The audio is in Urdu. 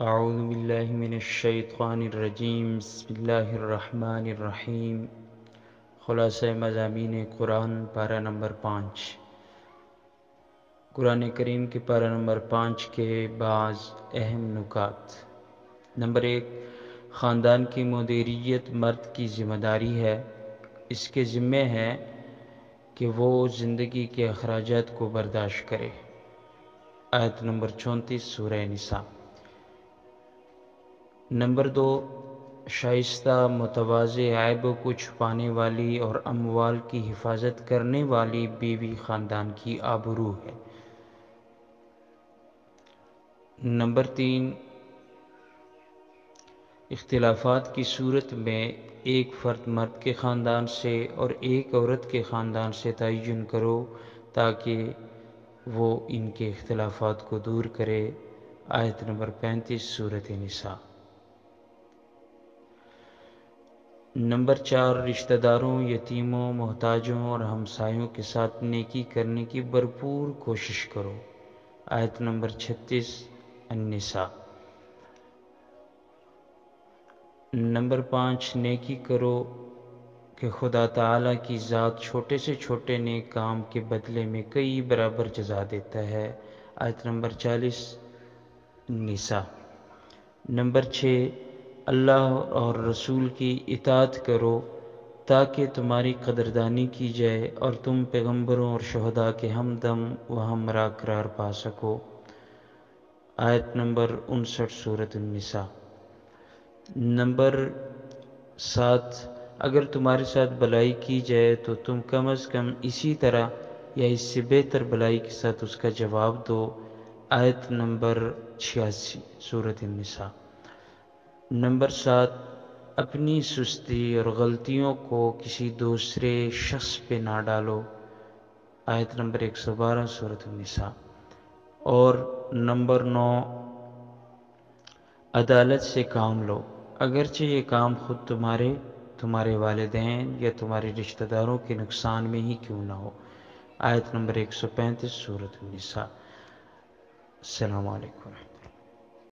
اعوذ باللہ من الشیطان الرجیم بسم اللہ الرحمن الرحیم۔ خلاصہ مضامین قرآن پارہ نمبر 5۔ قرآن کریم کے پارہ نمبر 5 کے بعض اہم نکات۔ نمبر 1، خاندان کی مدیریت مرد کی ذمہ داری ہے۔ اس کے ذمہ ہے کہ وہ زندگی کے اخراجات کو برداشت کرے۔ آیت نمبر 34 سورہ نساء۔ نمبر 2، شائستہ، متواضع، عیبوں کو چھپانے والی اور اموال کی حفاظت کرنے والی بیوی خاندان کی آبرو ہے۔ نمبر 3، اختلافات کی صورت میں ایک فرد مرد کے خاندان سے اور ایک عورت کے خاندان سے تعین کرو تاکہ وہ ان کے اختلافات کو دور کرے۔ آیت نمبر 35 سورۃ نساء۔ نمبر 4، رشتہ داروں، یتیموں، محتاجوں اور ہمسایوں کے ساتھ نیکی کرنے کی بھرپور کوشش کرو۔ آیت نمبر 36 النساء۔ نمبر 5، نیکی کرو کہ خدا تعالیٰ کی ذات چھوٹے سے چھوٹے نیک کام کے بدلے میں کئی برابر جزا دیتا ہے۔ آیت نمبر 40 النساء۔ نمبر 6، اللہ اور رسول کی اطاعت کرو تاکہ تمہاری قدردانی کی جائے اور تم پیغمبروں اور شہداء کے ہمدم و ہمراہ قرار پا سکو۔ آیت نمبر 59 سورۃ النساء۔ نمبر 7، اگر تمہارے ساتھ بلائی کی جائے تو تم کم از کم اسی طرح یا اس سے بہتر بلائی کے ساتھ اس کا جواب دو۔ آیت نمبر 86 سورۃ النساء۔ نمبر 7، اپنی سستی اور غلطیوں کو کسی دوسرے شخص پہ نہ ڈالو۔ آیت نمبر 112 سورۃ النساء۔ اور نمبر 9، عدالت سے کام لو اگرچہ یہ کام خود تمہارے والدین یا تمہارے رشتہ داروں کے نقصان میں ہی کیوں نہ ہو۔ آیت نمبر 135 سورۃ النساء۔ السلام علیکم۔